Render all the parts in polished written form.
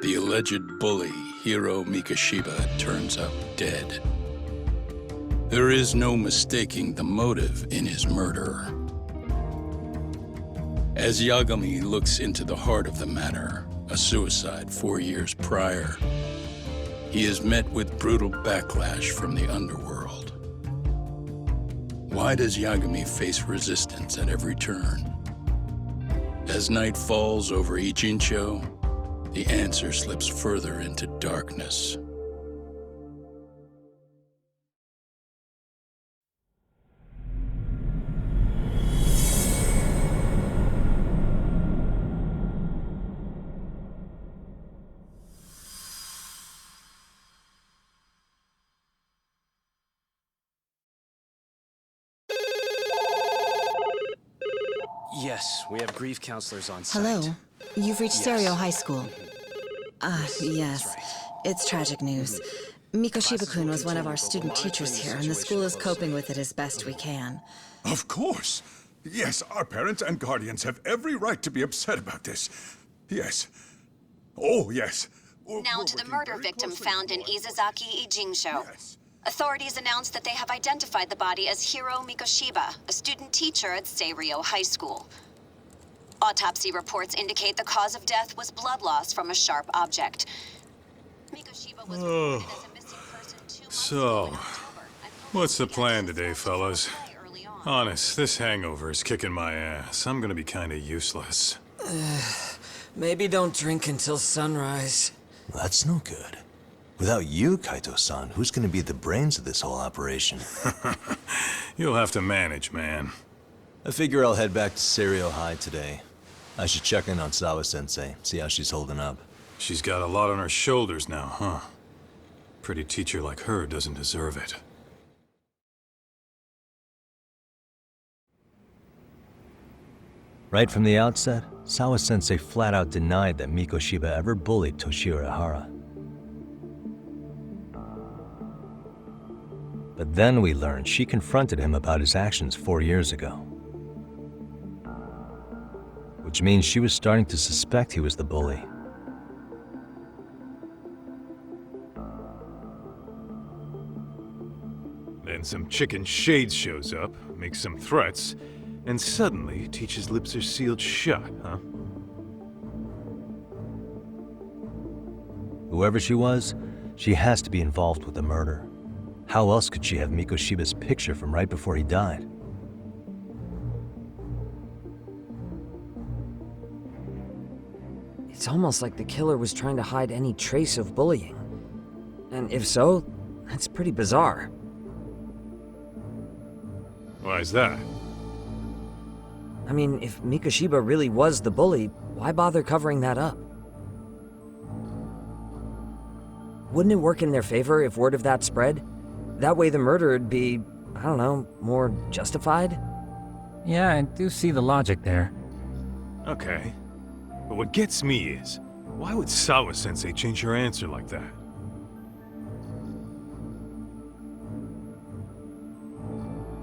The alleged bully, Hiro Mikoshiba, turns up dead. There is no mistaking the motive in his murder. As Yagami looks into the heart of the matter, a suicide 4 years prior, he is met with brutal backlash from the underworld. Why does Yagami face resistance at every turn? As night falls over Ichincho, the answer slips further into darkness. Yes, we have grief counselors on site. Hello. You've reached Yes. Serio High School. Yes. That's right. It's tragic news. Mikoshiba-kun was one of our student teachers here, and the school is coping with it as best we can. Of course. Yes, our parents and guardians have every right to be upset about this. Yes. Oh, yes. Now to the murder victim found in Izazaki, Ijinsho. Yes. Authorities announced that they have identified the body as Hiro Mikoshiba, a student teacher at Seiryo High School. Autopsy reports indicate the cause of death was blood loss from a sharp object. Mikoshiba was reported as a missing person 2 months ago in October, and What's the plan police today, fellas? early on. Honest, this hangover is kicking my ass. I'm gonna be kinda useless. Maybe don't drink until sunrise. That's no good. Without you, Kaito-san, who's gonna be the brains of this whole operation? You'll have to manage, man. I figure I'll head back to Serio High today. I should check in on Sawa-sensei, see how she's holding up. She's got a lot on her shoulders now, huh? Pretty teacher like her doesn't deserve it. Right from the outset, Sawa-sensei flat out denied that Mikoshiba ever bullied Toshiro Hara. But then we learned she confronted him about his actions 4 years ago. Which means she was starting to suspect he was the bully. Then some chicken shade shows up, makes some threats, and suddenly Teach's lips are sealed shut, huh? Whoever she was, she has to be involved with the murder. How else could she have Mikoshiba's picture from right before he died? It's almost like the killer was trying to hide any trace of bullying. And if so, that's pretty bizarre. Why is that? I mean, if Mikoshiba really was the bully, why bother covering that up? Wouldn't it work in their favor if word of that spread? That way the murder would be, I don't know, more justified? Yeah, I do see the logic there. Okay. But what gets me is, why would Sawa-sensei change her answer like that?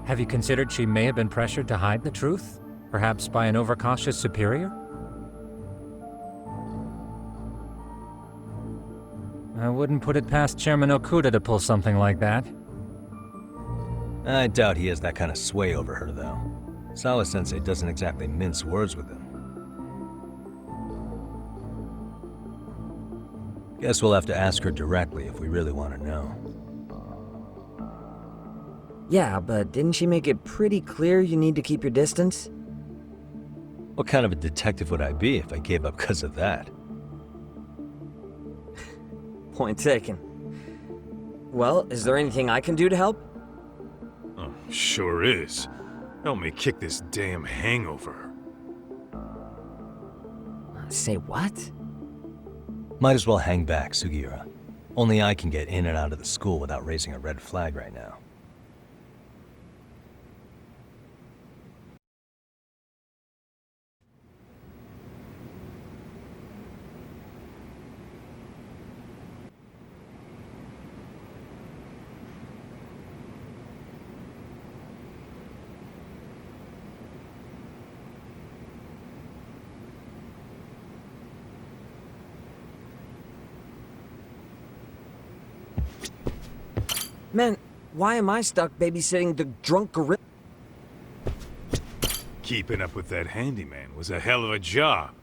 Have you considered she may have been pressured to hide the truth? Perhaps by an overcautious superior? I wouldn't put it past Chairman Okuda to pull something like that. I doubt he has that kind of sway over her, though. Sawa-sensei doesn't exactly mince words with him. Guess we'll have to ask her directly if we really want to know. Yeah, but didn't she make it pretty clear you need to keep your distance? What kind of a detective would I be if I gave up because of that? Point taken. Well, is there anything I can do to help? Oh, sure is. Help me kick this damn hangover. Say what? Might as well hang back, Sugiura. Only I can get in and out of the school without raising a red flag right now. Man, why am I stuck babysitting the drunk gorilla? Keeping up with that handyman was a hell of a job.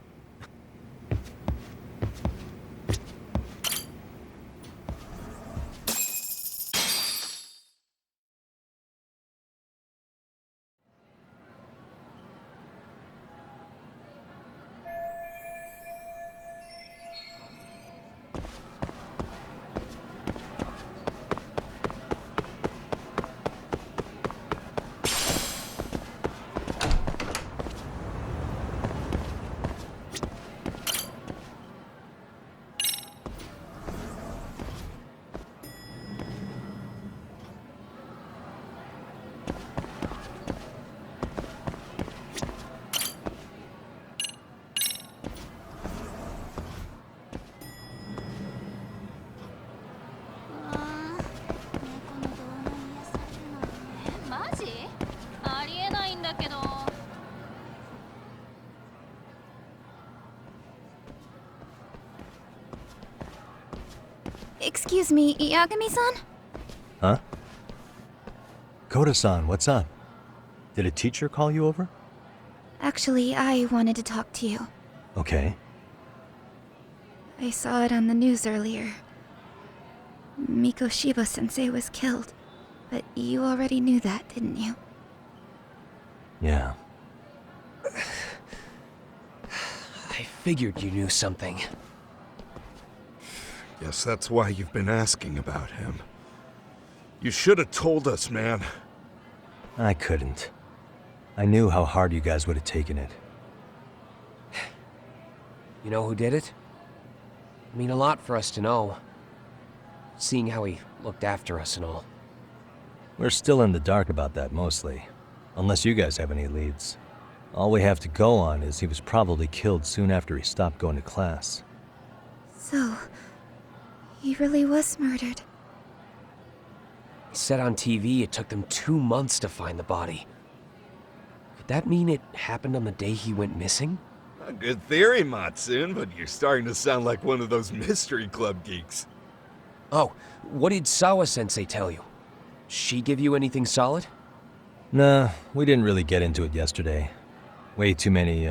Excuse me, Yagami-san? Huh? Koda-san, what's up? Did a teacher call you over? Actually, I wanted to talk to you. Okay. I saw it on the news earlier. Mikoshiba-sensei was killed. But you already knew that, didn't you? Yeah. I figured you knew something. Guess that's why you've been asking about him. You should have told us, man. I couldn't. I knew how hard you guys would have taken it. You know who did it? I mean a lot for us to know. Seeing how he looked after us and all. We're still in the dark about that, mostly. Unless you guys have any leads. All we have to go on is he was probably killed soon after he stopped going to class. So, he really was murdered. He said on TV it took them 2 months to find the body. Could that mean it happened on the day he went missing? A good theory, Matsun, but you're starting to sound like one of those mystery club geeks. Oh, what did Sawa-sensei tell you? She give you anything solid? Nah, we didn't really get into it yesterday. Way too many,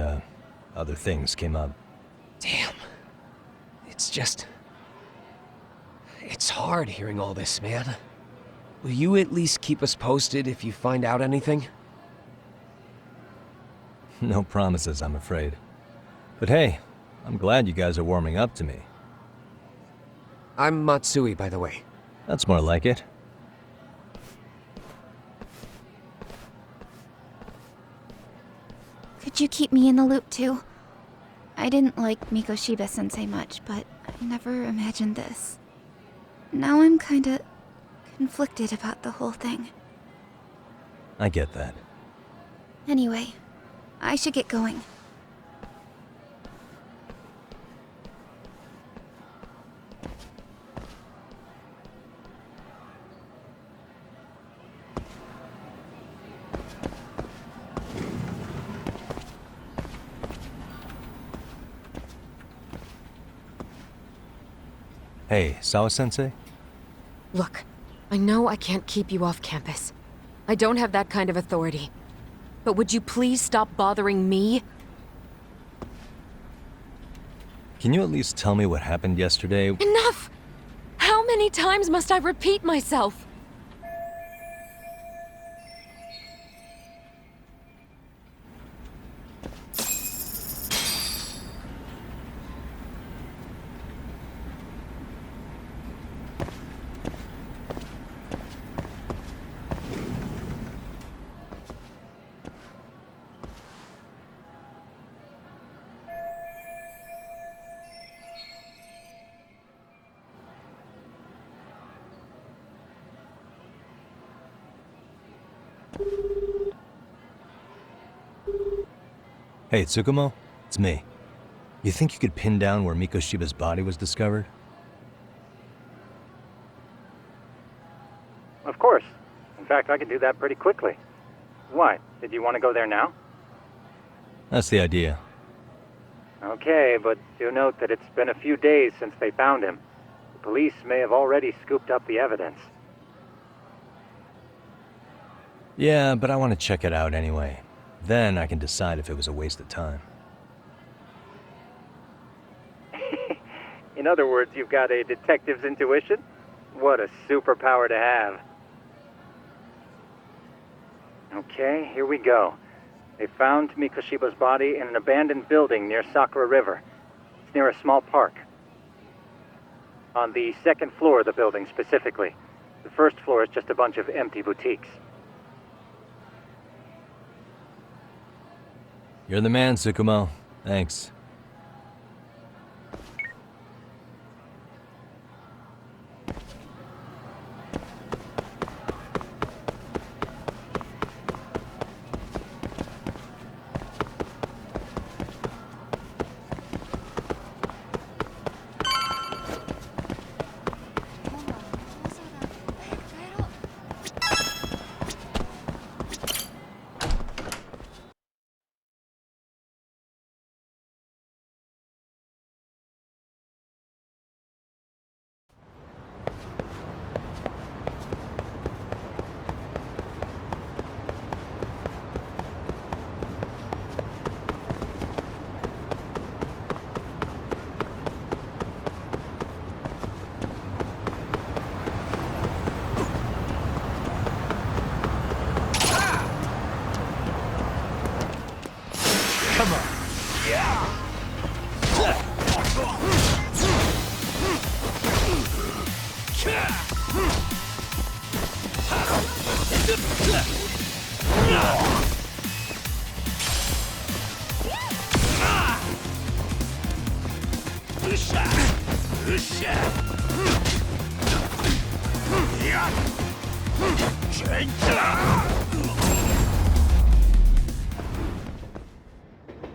other things came up. Damn. It's just... It's hard hearing all this, man. Will you at least keep us posted if you find out anything? No promises, I'm afraid. But hey, I'm glad you guys are warming up to me. I'm Matsui, by the way. That's more like it. Could you keep me in the loop too? I didn't like Mikoshiba-sensei much, but I never imagined this. Now I'm kinda conflicted about the whole thing. I get that. Anyway, I should get going. Hey, Sawa-sensei? Look, I know I can't keep you off campus. I don't have that kind of authority. But would you please stop bothering me? Can you at least tell me what happened yesterday? Enough! How many times must I repeat myself? Hey, Tsukumo? It's me. You think you could pin down where Mikoshiba's body was discovered? Of course. In fact, I can do that pretty quickly. Why? Did you want to go there now? That's the idea. Okay, but do note that it's been a few days since they found him. The police may have already scooped up the evidence. Yeah, but I want to check it out anyway. Then I can decide if it was a waste of time. In other words, you've got a detective's intuition? What a superpower to have. Okay, here we go. They found Mikoshiba's body in an abandoned building near Sakura River. It's near a small park. On the second floor of the building, specifically. The first floor is just a bunch of empty boutiques. You're the man, Tsukumo. Thanks.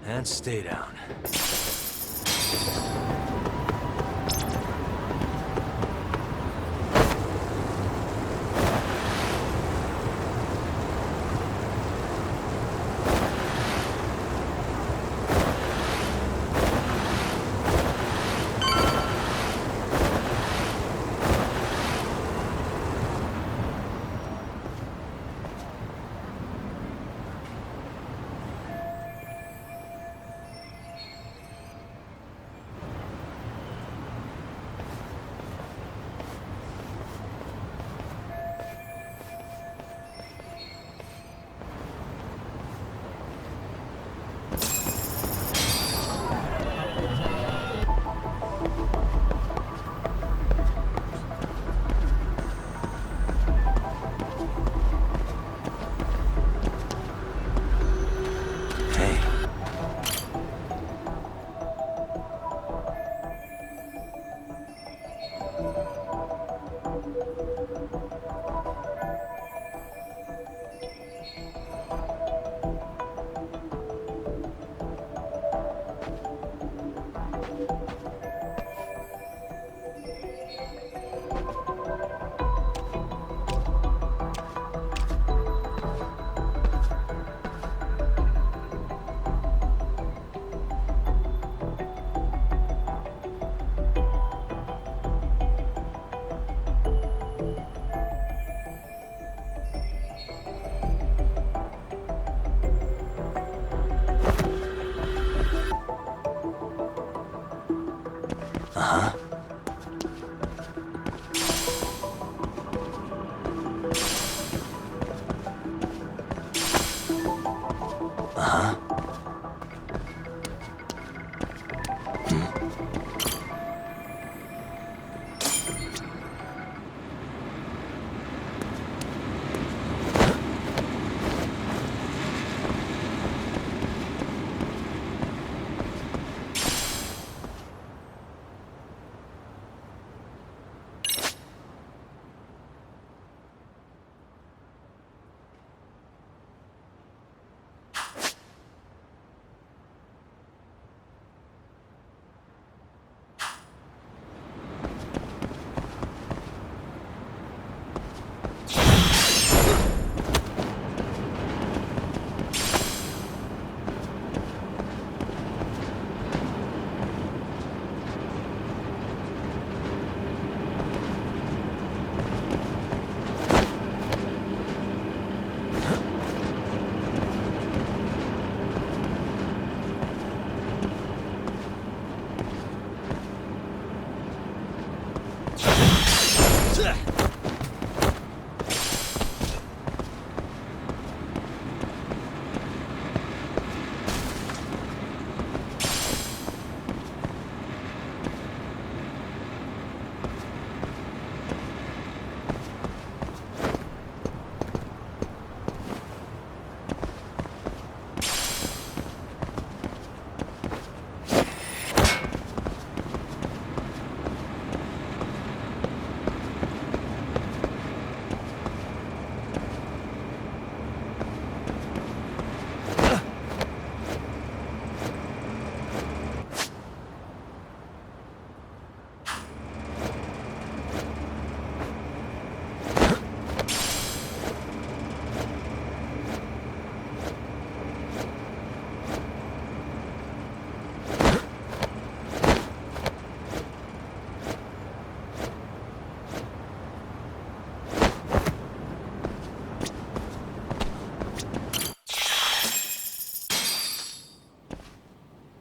And stay down.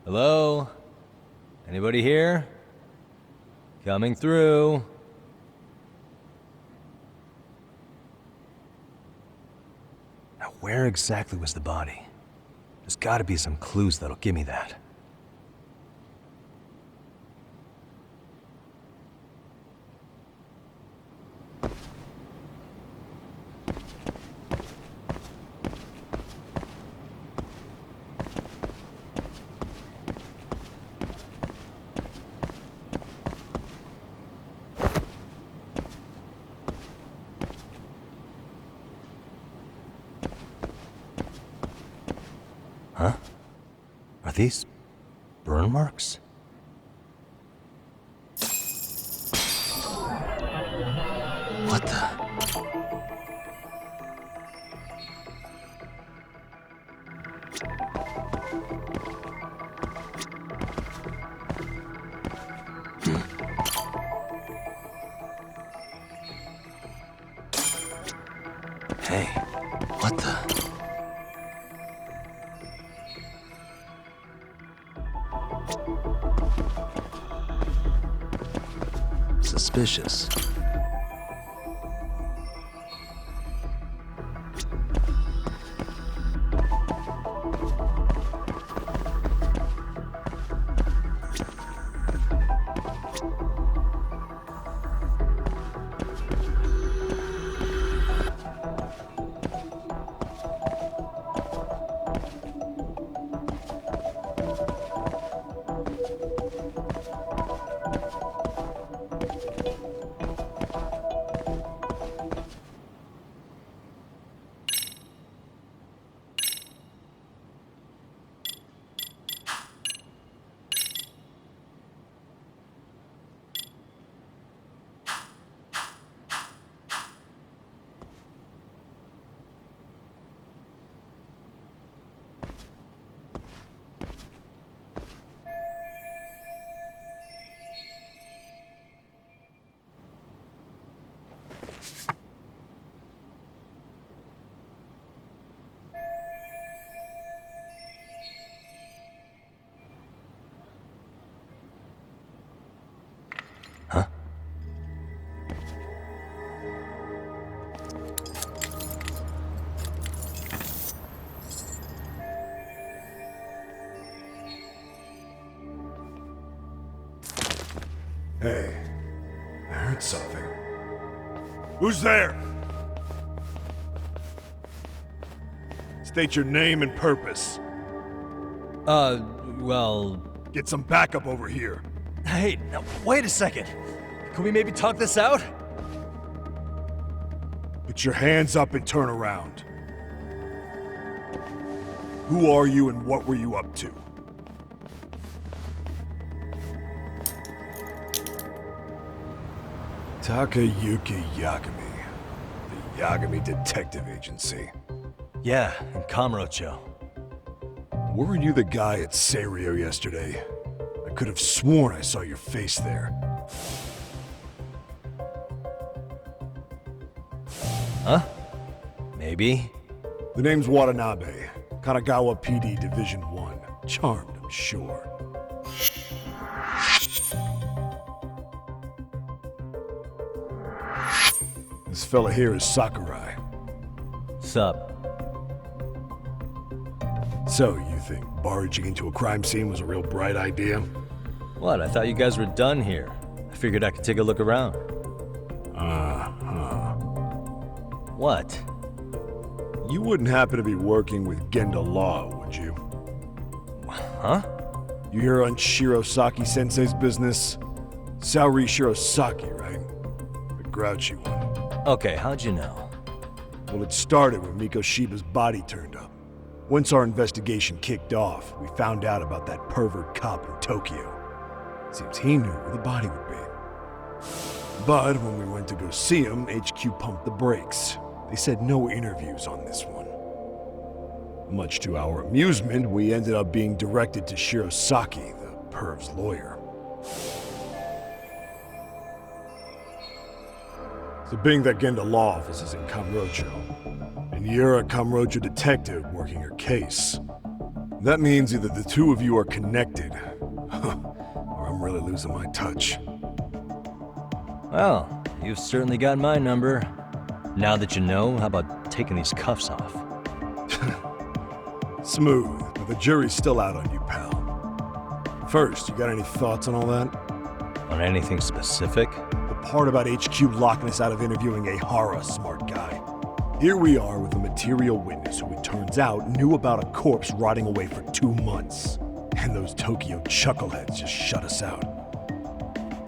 Hello? Anybody here? Coming through. Now, where exactly was the body? There's gotta be some clues that'll give me that. Huh? Are these burn marks? What the? Hey, what the? Suspicious. Hey, I heard something. Who's there? State your name and purpose. Well... Get some backup over here. Hey, now, wait a second. Can we maybe talk this out? Put your hands up and turn around. Who are you and what were you up to? Takayuki Yagami. The Yagami Detective Agency. Yeah, in Kamurocho. Weren't you the guy at Serio yesterday? I could have sworn I saw your face there. Huh? Maybe. The name's Watanabe. Kanagawa PD Division 1. Charmed, I'm sure. This fella here is Sakurai. Sup? So, you think barging into a crime scene was a real bright idea? What? I thought you guys were done here. I figured I could take a look around. What? You wouldn't happen to be working with Genda Law, would you? Huh? You hear on Shirosaki-sensei's business? Saori Shirosaki, right? The grouchy one. Okay, how'd you know? Well, it started when Mikoshiba's body turned up. Once our investigation kicked off, we found out about that pervert cop in Tokyo. Seems he knew where the body would be. But when we went to go see him, HQ pumped the brakes. They said no interviews on this one. Much to our amusement, we ended up being directed to Shirosaki, the perv's lawyer. So being that Genda Law office is in Kamurocho, and you're a Kamurocho detective working your case, That means either the two of you are connected, or I'm really losing my touch. Well, you've certainly got my number. Now that you know, how about taking these cuffs off? Smooth, but the jury's still out on you, pal. First, you got any thoughts on all that? On anything specific? The part about HQ locking us out of interviewing a horror smart guy. Here we are with a material witness who it turns out knew about a corpse rotting away for 2 months. And those Tokyo chuckleheads just shut us out.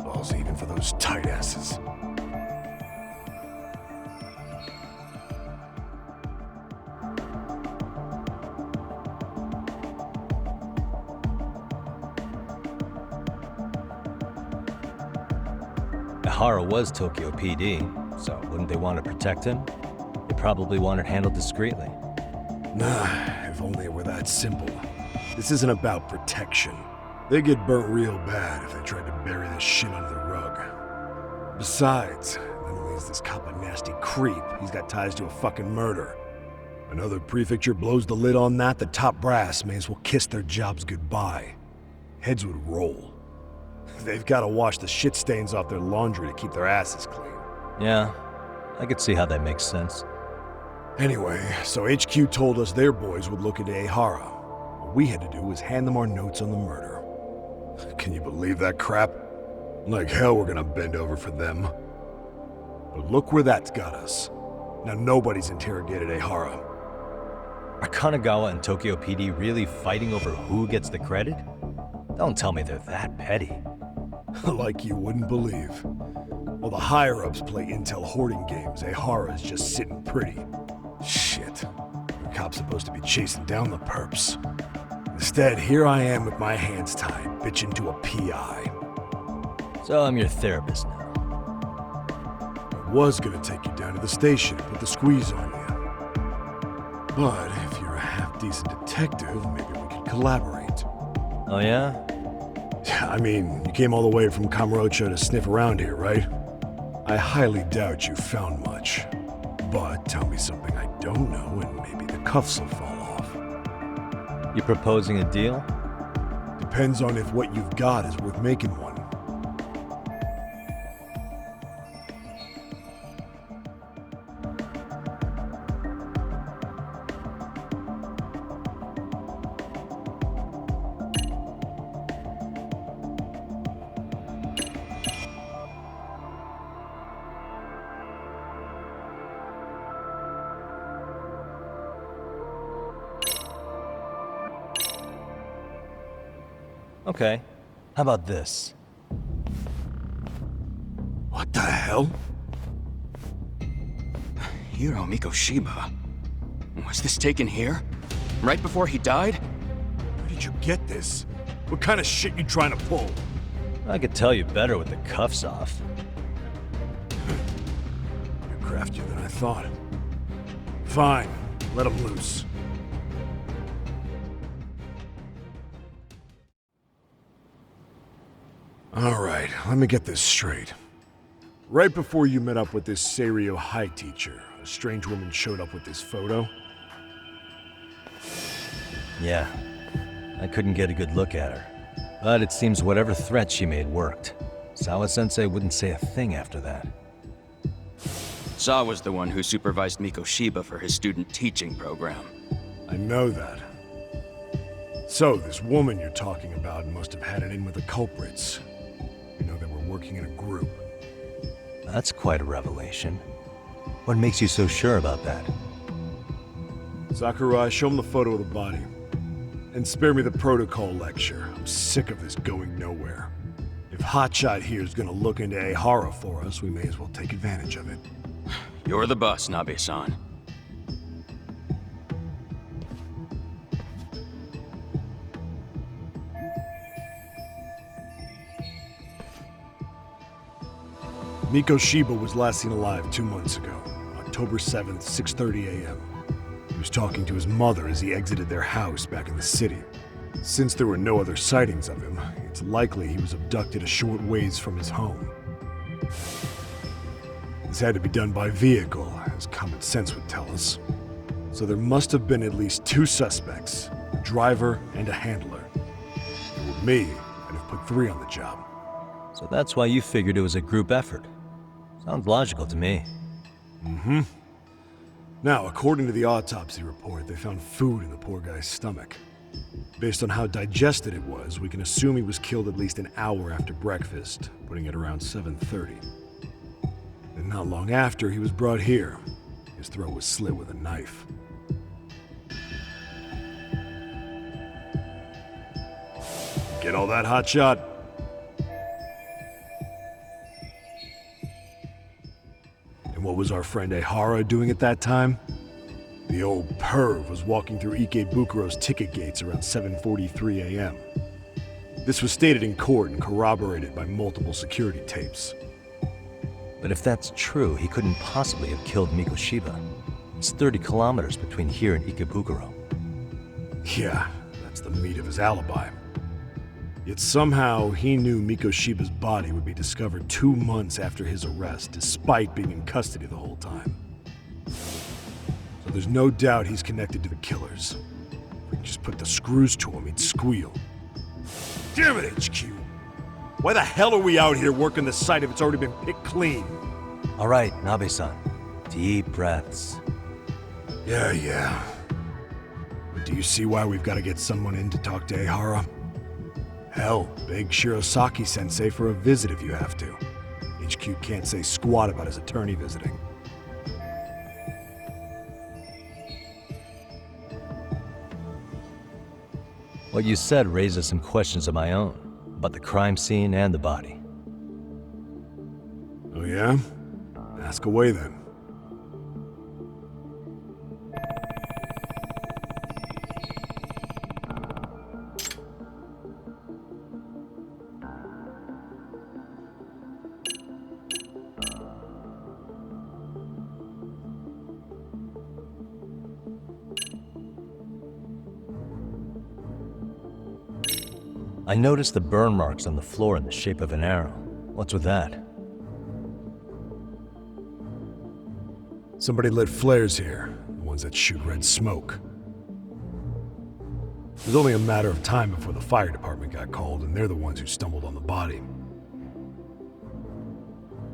Balls even for those tight asses. Ihara was Tokyo PD, so wouldn't they want to protect him? They probably want it handled discreetly. Nah, if only it were that simple. This isn't about protection. They get burnt real bad if they tried to bury this shit under the rug. Besides, not only is this cop a nasty creep, he's got ties to a fucking murder. Another prefecture blows the lid on that, the top brass may as well kiss their jobs goodbye. Heads would roll. They've got to wash the shit stains off their laundry to keep their asses clean. Yeah, I could see how that makes sense. Anyway, so HQ told us their boys would look into Ihara. What we had to do was hand them our notes on the murder. Can you believe that crap? Like hell we're gonna bend over for them. But look where that's got us. Now nobody's interrogated Ihara. Are Kanagawa and Tokyo PD really fighting over who gets the credit? Don't tell me they're that petty. Like you wouldn't believe. While the higher-ups play intel hoarding games, Ihara's just sitting pretty. Shit. The cop's supposed to be chasing down the perps. Instead, here I am with my hands tied, bitching to a PI. So I'm your therapist now. I was gonna take you down to the station and put the squeeze on you. But if you're a half-decent detective, maybe we could collaborate. Oh yeah? I mean, you came all the way from Kamurocho to sniff around here, right? I highly doubt you found much. But tell me something I don't know and maybe the cuffs will fall off. You proposing a deal? Depends on if what you've got is worth making one. Okay. How about this? What the hell? Hiro Mikoshiba. Was this taken here? Right before he died? Where did you get this? What kind of shit you trying to pull? I could tell you better with the cuffs off. You're craftier than I thought. Fine. Let him loose. Alright, let me get this straight. Right before you met up with this Seiryo High teacher, a strange woman showed up with this photo? Yeah. I couldn't get a good look at her. But it seems whatever threat she made worked. Sawa-sensei wouldn't say a thing after that. Sawa's the one who supervised Mikoshiba for his student teaching program. I know that. So, this woman you're talking about must have had it in with the culprits. You know, they were working in a group. That's quite a revelation. What makes you so sure about that? Sakurai, show him the photo of the body. And spare me the protocol lecture. I'm sick of this going nowhere. If Hotshot here's gonna look into Ihara for us, we may as well take advantage of it. You're the boss, Nabe-san. Mikoshiba was last seen alive 2 months ago, October 7th, 6:30 a.m. He was talking to his mother as he exited their house back in the city. Since there were no other sightings of him, it's likely he was abducted a short ways from his home. This had to be done by vehicle, as common sense would tell us. So there must have been at least 2 suspects, driver, and a handler. If it were me, I'd have put 3 on the job. So that's why you figured it was a group effort. Sounds logical to me. Mm-hmm. Now, according to the autopsy report, they found food in the poor guy's stomach. Based on how digested it was, we can assume he was killed at least an hour after breakfast, putting it around 7:30. And not long after, he was brought here. His throat was slit with a knife. Get all that, hotshot? And what was our friend Ehara doing at that time? The old perv was walking through Ikebukuro's ticket gates around 7:43 a.m. This was stated in court and corroborated by multiple security tapes. But if that's true, he couldn't possibly have killed Mikoshiba. It's 30 kilometers between here and Ikebukuro. Yeah, that's the meat of his alibi. Yet somehow he knew Mikoshiba's body would be discovered 2 months after his arrest, despite being in custody the whole time. So there's no doubt he's connected to the killers. If we could just put the screws to him, he'd squeal. Damn it, HQ! Why the hell are we out here working the site if it's already been picked clean? All right, Nabe-san. Deep breaths. Yeah. But do you see why we've got to get someone in to talk to Ehara? Hell, beg Shirosaki-sensei for a visit if you have to. HQ can't say squat about his attorney visiting. What you said raises some questions of my own, about the crime scene and the body. Oh yeah? Ask away then. I noticed the burn marks on the floor in the shape of an arrow. What's with that? Somebody lit flares here, the ones that shoot red smoke. It was only a matter of time before the fire department got called, and they're the ones who stumbled on the body.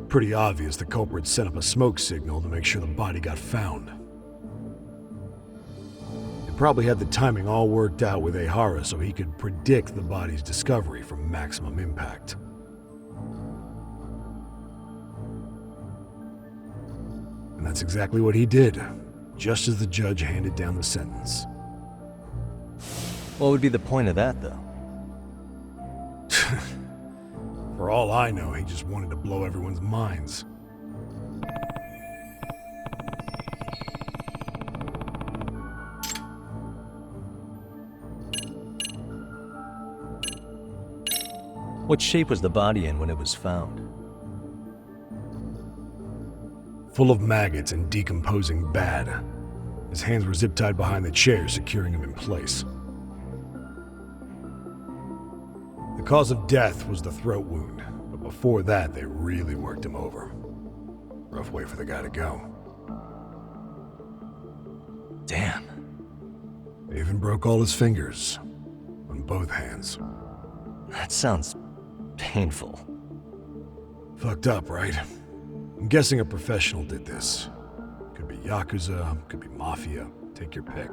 Pretty obvious the culprit set up a smoke signal to make sure the body got found. They probably had the timing all worked out with Ehara so he could predict the body's discovery from maximum impact. And that's exactly what he did, just as the judge handed down the sentence. What would be the point of that, though? For all I know, he just wanted to blow everyone's minds. What shape was the body in when it was found? Full of maggots and decomposing bad. His hands were zip-tied behind the chair, securing him in place. The cause of death was the throat wound, but before that, they really worked him over. Rough way for the guy to go. Damn. They even broke all his fingers, on both hands. That sounds painful. Fucked up, right? I'm guessing a professional did this. Could be Yakuza, could be Mafia, take your pick.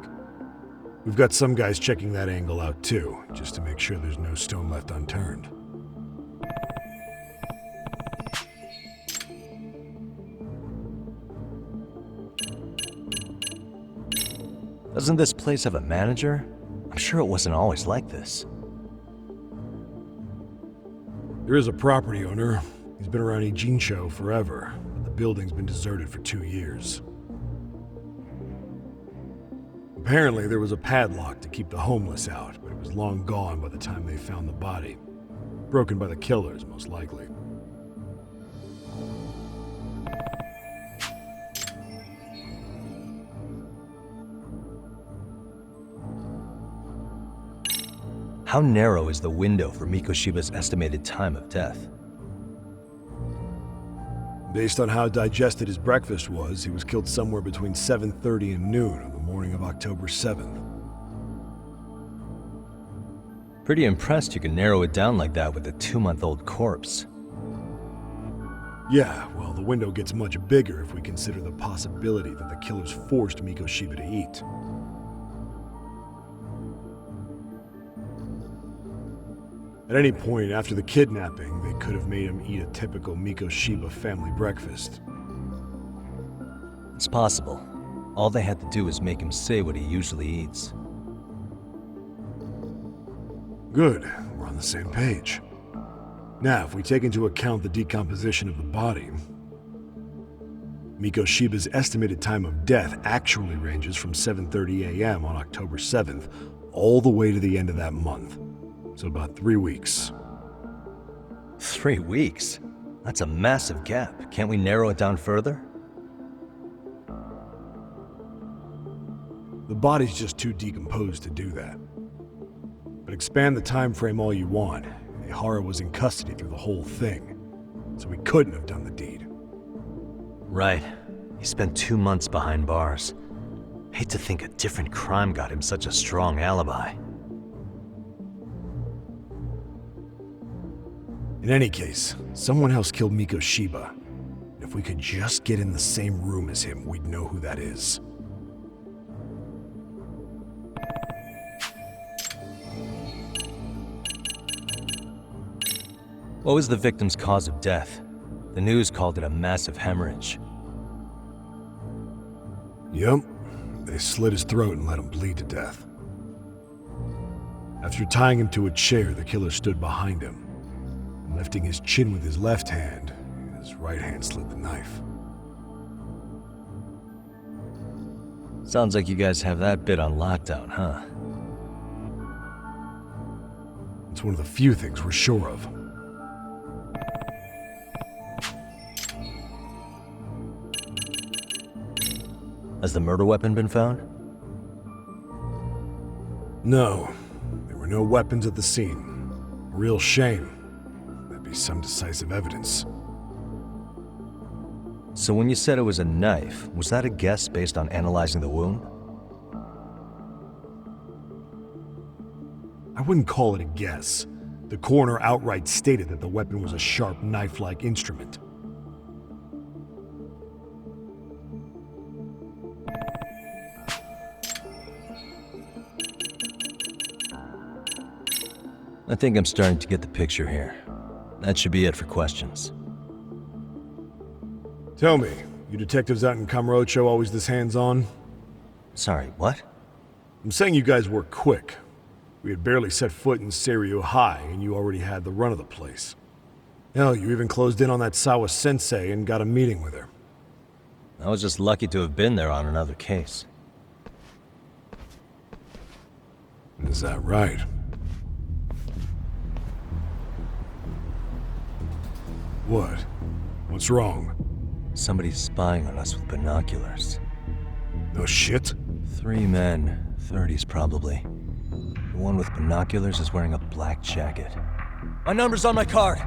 We've got some guys checking that angle out too, just to make sure there's no stone left unturned. Doesn't this place have a manager? I'm sure it wasn't always like this. There is a property owner. He's been around Ijincho forever, but the building's been deserted for 2 years. Apparently, there was a padlock to keep the homeless out, but it was long gone by the time they found the body. Broken by the killers, most likely. How narrow is the window for Mikoshiba's estimated time of death? Based on how digested his breakfast was, he was killed somewhere between 7:30 and noon on the morning of October 7th. Pretty impressed you can narrow it down like that with a 2-month-old corpse. Yeah, well, the window gets much bigger if we consider the possibility that the killers forced Mikoshiba to eat. At any point after the kidnapping, they could have made him eat a typical Mikoshiba family breakfast. It's possible. All they had to do was make him say what he usually eats. Good, we're on the same page. Now, if we take into account the decomposition of the body, Mikoshiba's estimated time of death actually ranges from 7:30 a.m. on October 7th all the way to the end of that month. So about 3 weeks. 3 weeks? That's a massive gap. Can't we narrow it down further? The body's just too decomposed to do that. But expand the time frame all you want. Ihara was in custody through the whole thing, so he couldn't have done the deed. Right. He spent 2 months behind bars. Hate to think a different crime got him such a strong alibi. In any case, someone else killed Mikoshiba. If we could just get in the same room as him, we'd know who that is. What was the victim's cause of death? The news called it a massive hemorrhage. Yep. They slit his throat and let him bleed to death. After tying him to a chair, the killer stood behind him. Lifting his chin with his left hand, his right hand slid the knife. Sounds like you guys have that bit on lockdown, huh? It's one of the few things we're sure of. Has the murder weapon been found? No. There were no weapons at the scene. Real shame. That'd be some decisive evidence. So when you said it was a knife, was that a guess based on analyzing the wound? I wouldn't call it a guess. The coroner outright stated that the weapon was a sharp knife-like instrument. I think I'm starting to get the picture here. That should be it for questions. Tell me, you detectives out in Kamurocho always this hands-on? Sorry, what? I'm saying you guys work quick. We had barely set foot in Seiryu High, and you already had the run of the place. Hell, you even closed in on that Sawa sensei and got a meeting with her. I was just lucky to have been there on another case. Is that right? What? What's wrong? Somebody's spying on us with binoculars. No shit? 3 men, 30s probably. The one with binoculars is wearing a black jacket. My number's on my card!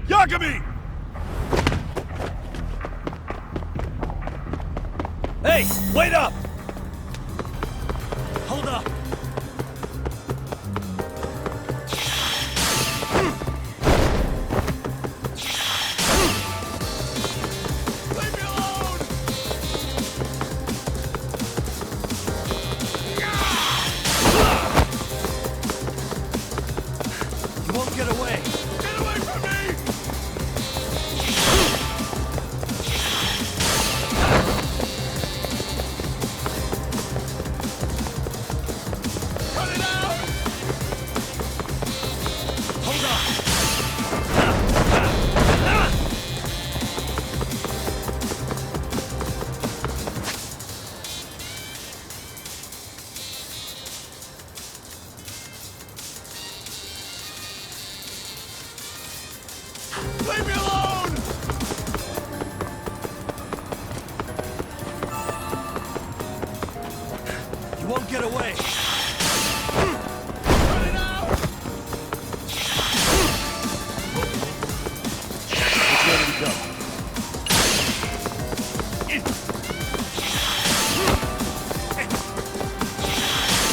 Yagami! Hey, wait up! Hold up! Leave me alone! You won't get away! Which way do we go?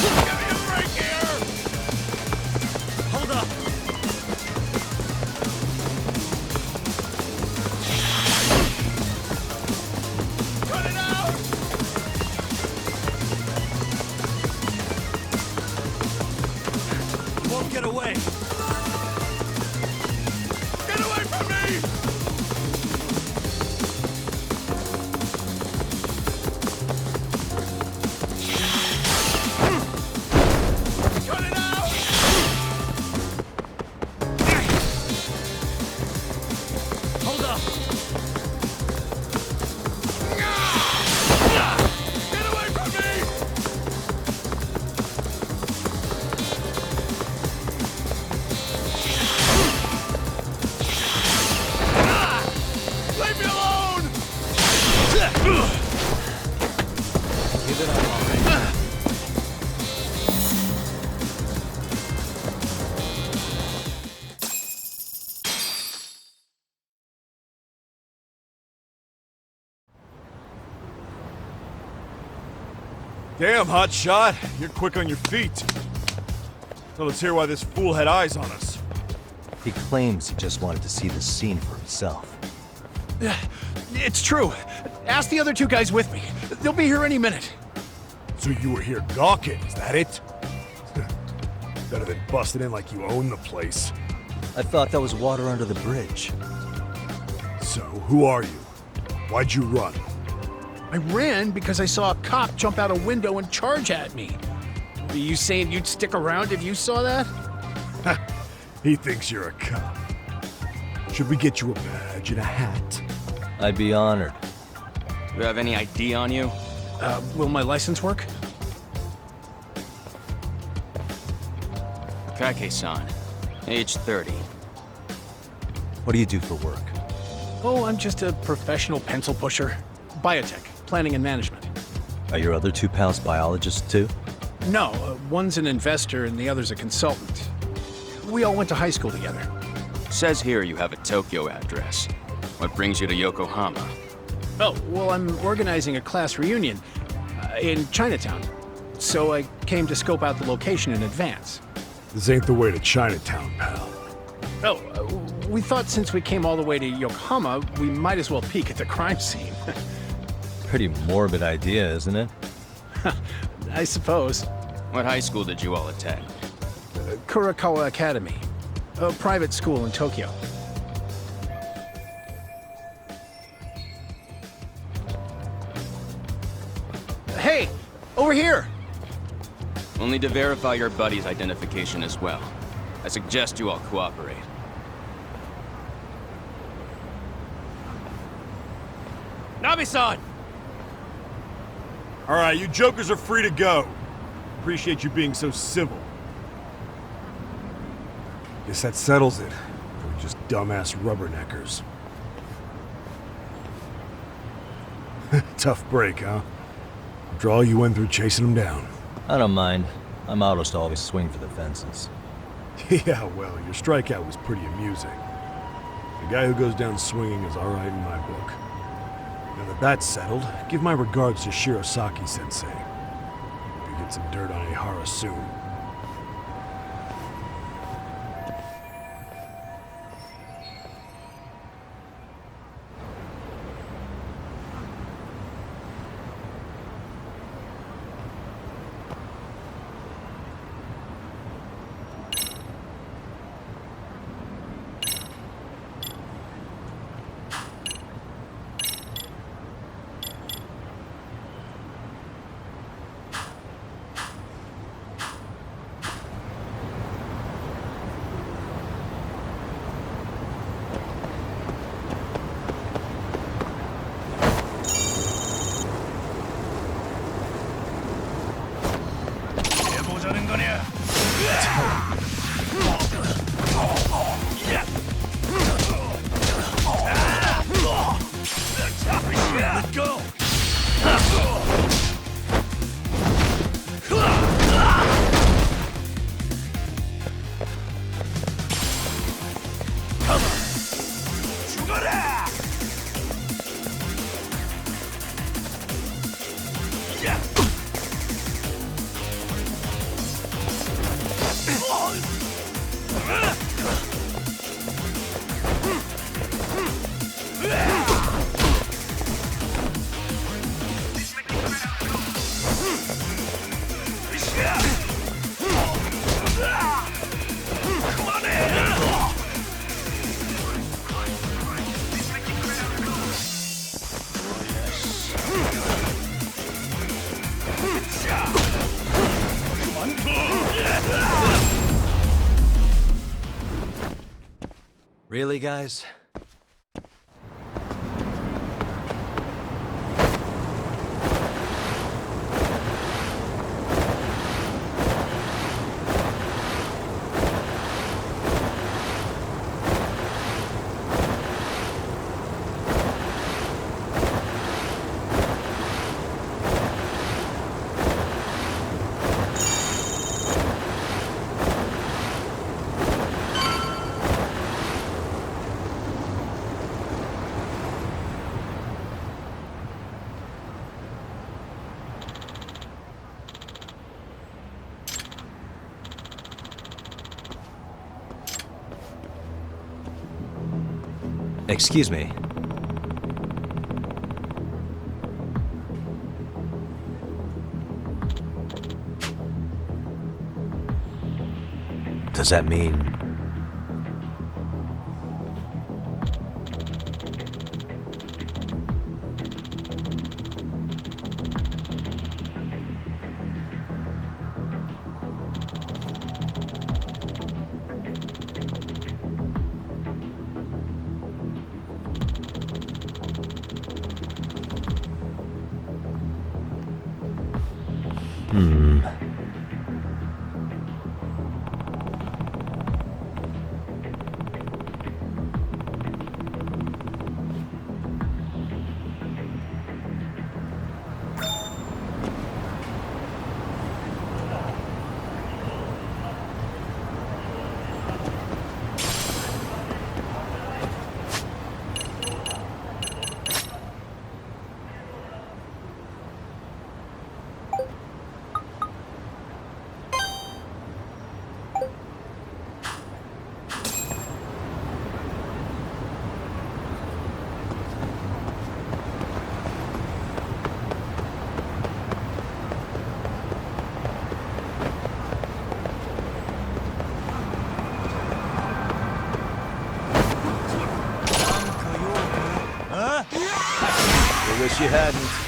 Get me Get away! Get away from me! Cut it out! Hold up! Get away from me! Leave me alone! Give it up already. Damn, hotshot. You're quick on your feet. So let's hear why this fool had eyes on us. He claims he just wanted to see the scene for himself. It's true. Ask the other two guys with me. They'll be here any minute. So you were here gawking, is that it? Better than busting in like you own the place. I thought that was water under the bridge. So, who are you? Why'd you run? I ran because I saw a cop jump out a window and charge at me. Are you saying you'd stick around if you saw that? He thinks you're a cop. Should we get you a badge and a hat? I'd be honored. Do you have any ID on you? Will my license work? Kake-san, age 30. What do you do for work? Oh, I'm just a professional pencil pusher. Biotech, planning and management. Are your other two pals biologists too? No, one's an investor and the other's a consultant. We all went to high school together. Says here you have a Tokyo address. What brings you to Yokohama? Oh, well, I'm organizing a class reunion in Chinatown. So I came to scope out the location in advance. This ain't the way to Chinatown, pal. Oh, we thought since we came all the way to Yokohama, we might as well peek at the crime scene. Pretty morbid idea, isn't it? I suppose. What high school did you all attend? Kurakawa Academy, a private school in Tokyo. Hey, over here! We'll need to verify your buddy's identification as well. I suggest you all cooperate. Nabi-san! All right, you jokers are free to go. Appreciate you being so civil. Guess that settles it. We're just dumbass rubberneckers. Tough break, huh? After all you went through chasing them down. I don't mind. I'm autos to always swing for the fences. Yeah, well, your strikeout was pretty amusing. The guy who goes down swinging is alright in my book. Now that that's settled, give my regards to Shirosaki-sensei. Hope you get some dirt on Ihara soon. Let go! Really, guys? Excuse me. Does that mean... I wish you hadn't.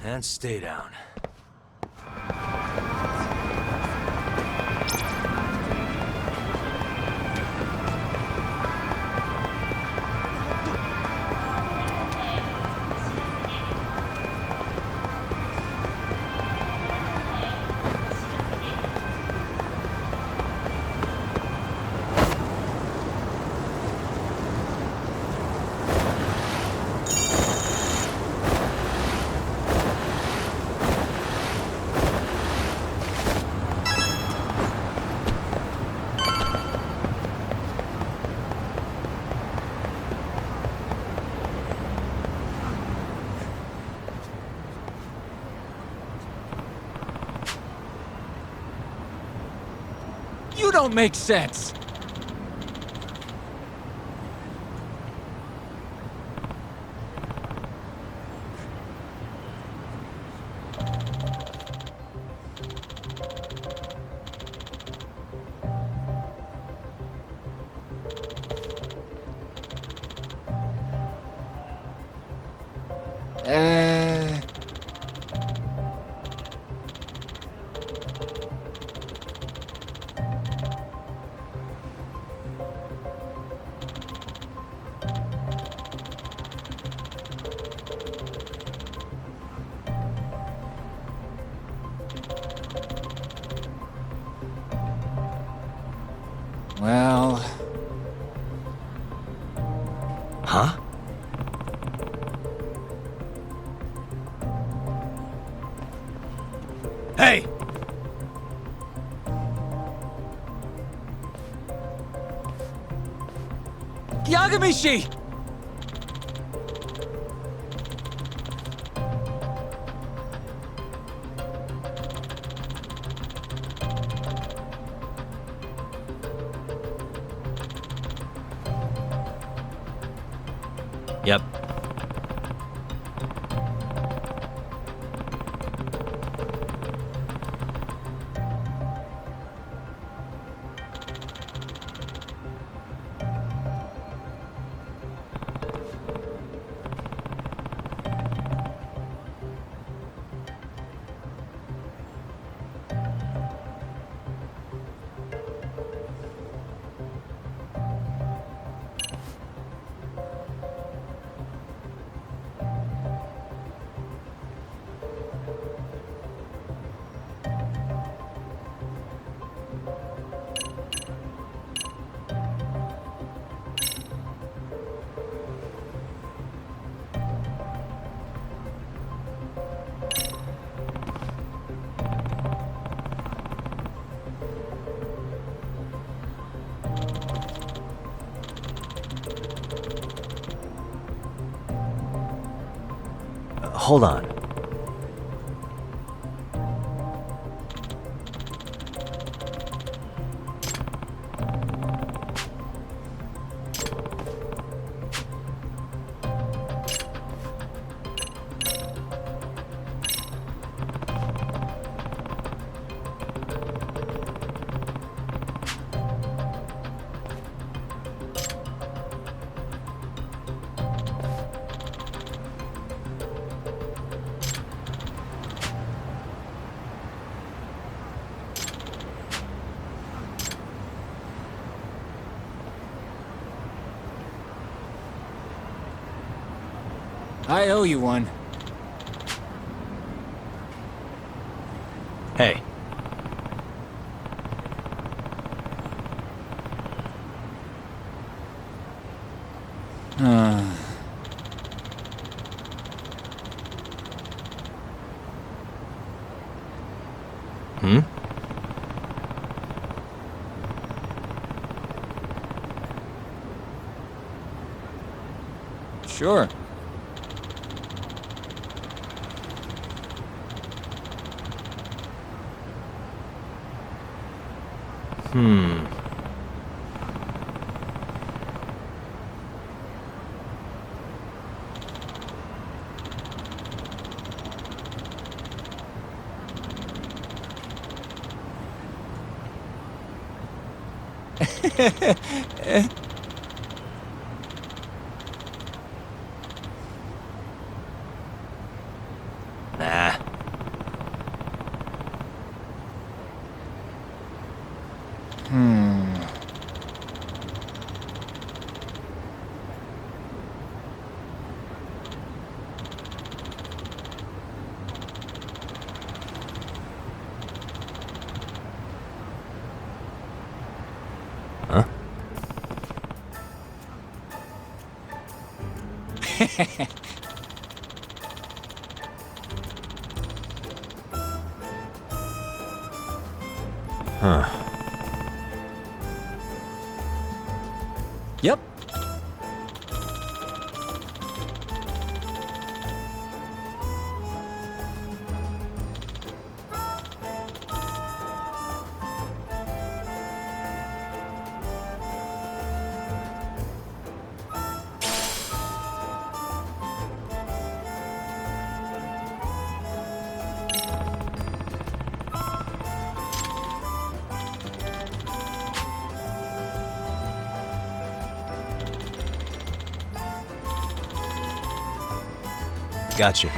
And stay down. You don't make sense! Well... Huh? Hey! Yagamishi! Yep. Hold on. I owe you one. Hey. Hmm? Sure. Nah. Huh? Huh. Yep. Gotcha.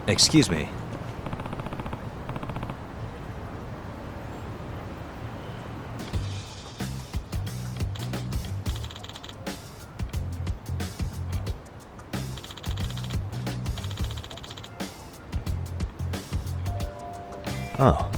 Excuse me. Oh.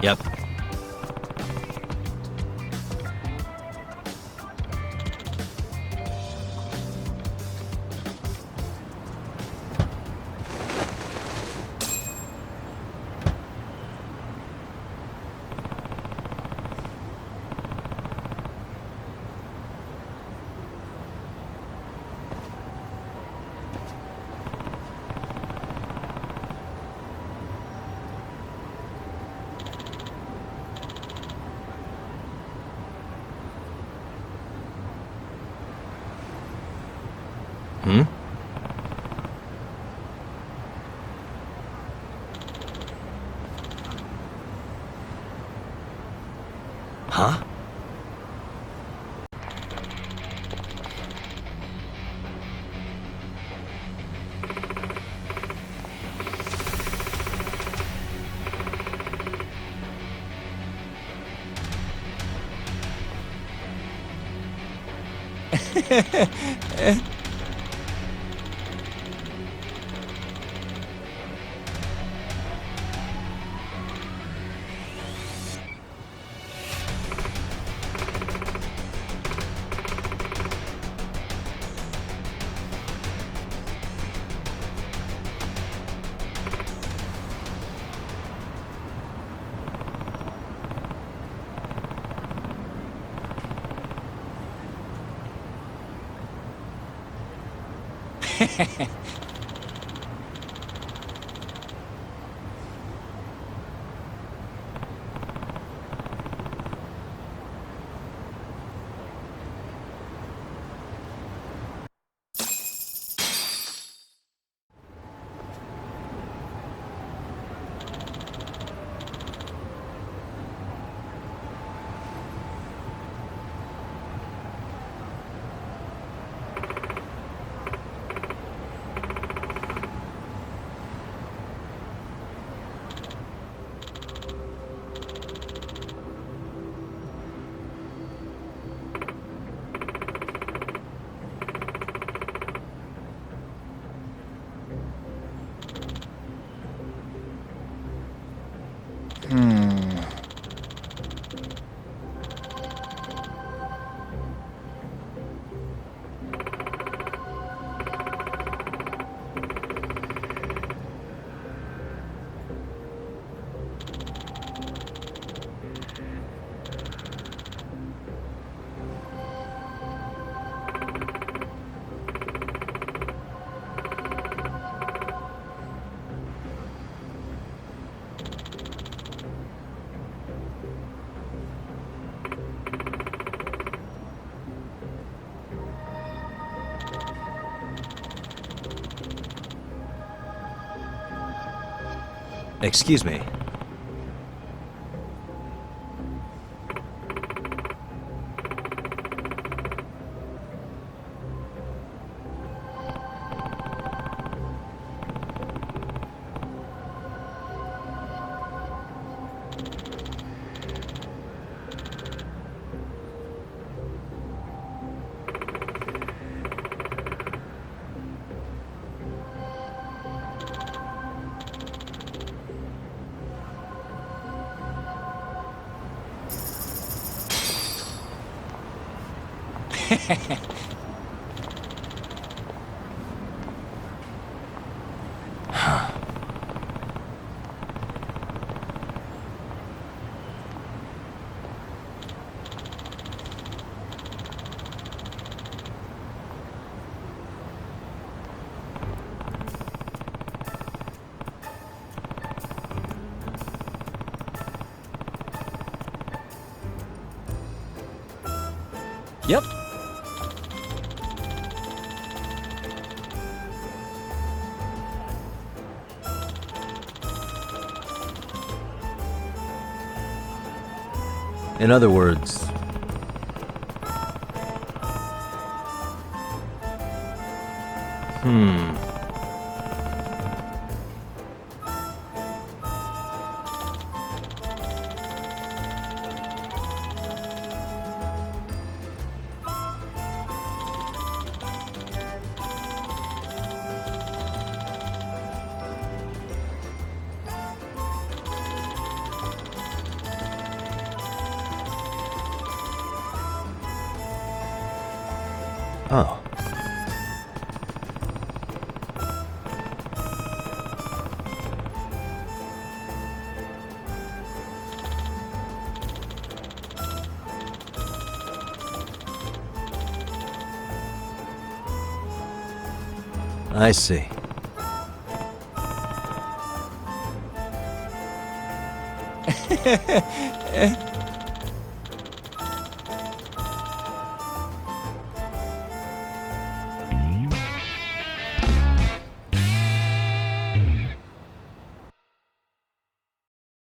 Yep. Hmm? Huh? Excuse me. Yep. In other words, oh. I see.